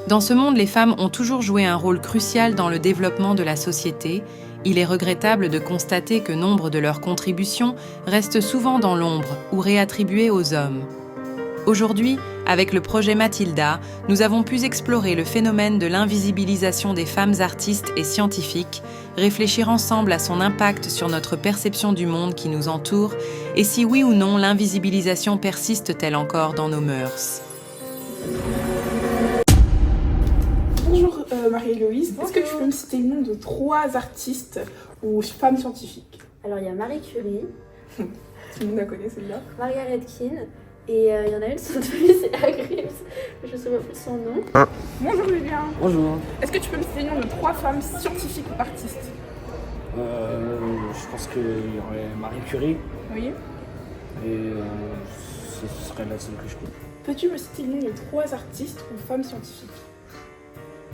Dans ce monde, les femmes ont toujours joué un rôle crucial dans le développement de la société. Il est regrettable de constater que nombre de leurs contributions restent souvent dans l'ombre ou réattribuées aux hommes. Aujourd'hui, avec le projet Mathilda, nous avons pu explorer le phénomène de l'invisibilisation des femmes artistes et scientifiques, réfléchir ensemble à son impact sur notre perception du monde qui nous entoure et si oui ou non l'invisibilisation persiste-t-elle encore dans nos mœurs. Bonjour Marie-Héloïse, est-ce que tu peux me citer le nom de 3 artistes ou femmes scientifiques? Alors il y a Marie Curie, Tout le monde la connaît celle-là. Margaret Keane, et il y en a une, son famille c'est Agrips, je ne sais pas plus son nom. Bonjour Julien. Bonjour. Est-ce que tu peux me citer le nom de 3 femmes scientifiques ou artistes? Je pense qu'il y aurait Marie Curie Oui. et ce serait la seule que je connais. Peux-tu me citer le nom de 3 artistes ou femmes scientifiques?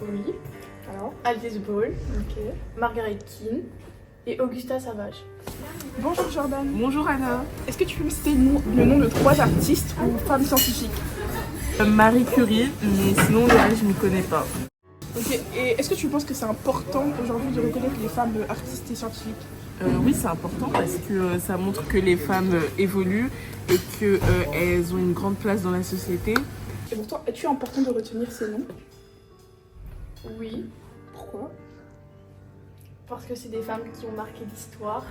Oui. Alors. Alice Ball, Ok. Margaret Keane et Augusta Savage. Bonjour Jordan. Bonjour Anna. Est-ce que tu peux me citer le nom de 3 artistes ou femmes scientifiques? Marie Curie, mais sinon le reste je ne connais pas. Ok. Et est-ce que tu penses que c'est important aujourd'hui de reconnaître les femmes artistes et scientifiques? Oui, c'est important parce que ça montre que les femmes évoluent et qu'elles ont une grande place dans la société. Et pour toi, est-il important de retenir ces noms? Oui, Pourquoi? parce que c'est des femmes qui ont marqué l'histoire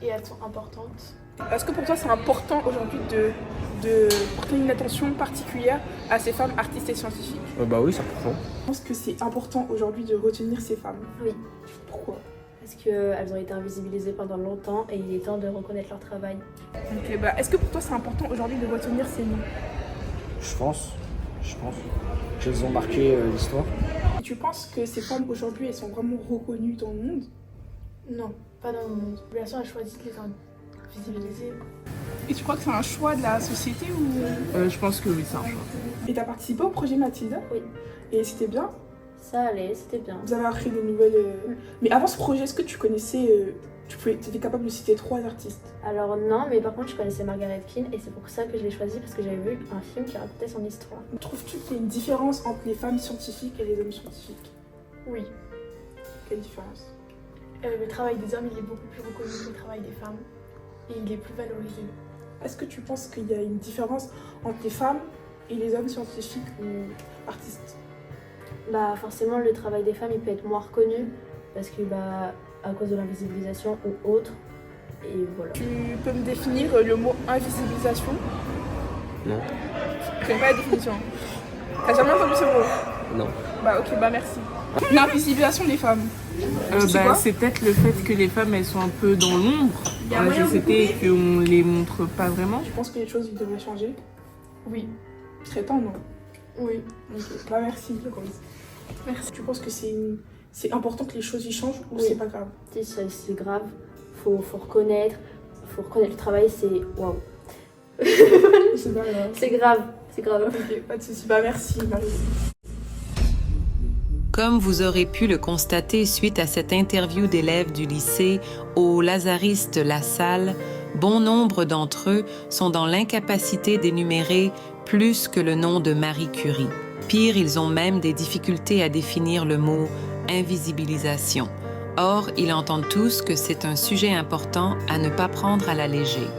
et elles sont importantes. Est-ce que pour toi c'est important aujourd'hui de porter une attention particulière à ces femmes artistes et scientifiques? Bah oui, c'est important. Je pense que c'est important aujourd'hui de retenir ces femmes. Oui, Pourquoi? parce qu'elles ont été invisibilisées pendant longtemps et il est temps de reconnaître leur travail. Ok, bah est-ce que pour toi c'est important aujourd'hui de retenir ces noms? Je pense qu'elles ont marqué l'histoire. Et tu penses que ces femmes aujourd'hui elles sont vraiment reconnues dans le monde? Non, pas dans le monde. Bien sûr, elles choisissent de les invisibiliser. Et tu crois que c'est un choix de la société ou... Je pense que oui, c'est un choix. Et t'as participé au projet Mathilda? Oui. Et c'était bien? Ça allait, c'était bien. Vous avez appris de nouvelles... Mais avant ce projet, est-ce que tu connaissais... tu étais capable de citer 3 artistes? Alors non, mais par contre je connaissais Margaret Keane et c'est pour ça que je l'ai choisie parce que j'avais vu un film qui racontait son histoire. Trouves-tu qu'il y a une différence entre les femmes scientifiques et les hommes scientifiques? Oui. Quelle différence? Le travail des hommes, il est beaucoup plus reconnu que le travail des femmes et il est plus valorisé. Est-ce que tu penses qu'il y a une différence entre les femmes et les hommes scientifiques ou artistes? Bah forcément le travail des femmes il peut être moins reconnu parce que à cause de l'invisibilisation ou autre. Et voilà. Tu peux me définir le mot invisibilisation? Non. Je connais pas la définition. T'as jamais entendu ce mot? Non. Bah ok, bah merci. L'invisibilisation des femmes. C'est quoi? C'est peut-être le fait que les femmes elles sont un peu dans l'ombre dans la société et qu'on les montre pas vraiment. Tu penses que les choses devraient changer? Oui. Il serait temps, non? Oui. Ok, bah merci. Merci. Tu penses que c'est important que les choses y changent ou Oui. c'est pas grave? C'est grave, faut reconnaître le travail, c'est waouh. C'est pas grave. C'est grave, c'est grave. Ok, pas de soucis. Bah merci Marie. Comme vous aurez pu le constater suite à cette interview d'élèves du lycée au Lazariste La Salle, bon nombre d'entre eux sont dans l'incapacité d'énumérer plus que le nom de Marie Curie. Pire, ils ont même des difficultés à définir le mot invisibilisation. Or, ils entendent tous que c'est un sujet important à ne pas prendre à la légère.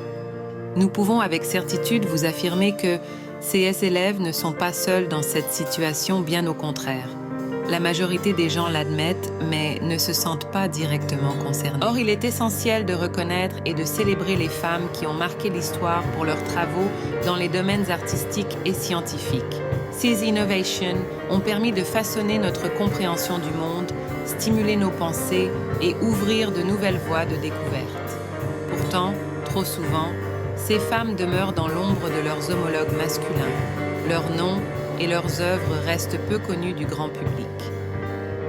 Nous pouvons avec certitude vous affirmer que ces élèves ne sont pas seuls dans cette situation, bien au contraire. La majorité des gens l'admettent, mais ne se sentent pas directement concernés. Or, il est essentiel de reconnaître et de célébrer les femmes qui ont marqué l'histoire pour leurs travaux dans les domaines artistiques et scientifiques. Ces innovations ont permis de façonner notre compréhension du monde, stimuler nos pensées et ouvrir de nouvelles voies de découverte. Pourtant, trop souvent, ces femmes demeurent dans l'ombre de leurs homologues masculins. Leurs noms et leurs œuvres restent peu connues du grand public.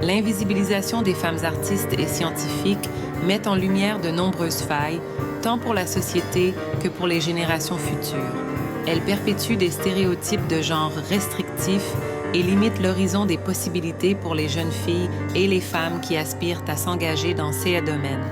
L'invisibilisation des femmes artistes et scientifiques met en lumière de nombreuses failles, tant pour la société que pour les générations futures. Elle perpétue des stéréotypes de genre restrictifs et limite l'horizon des possibilités pour les jeunes filles et les femmes qui aspirent à s'engager dans ces domaines.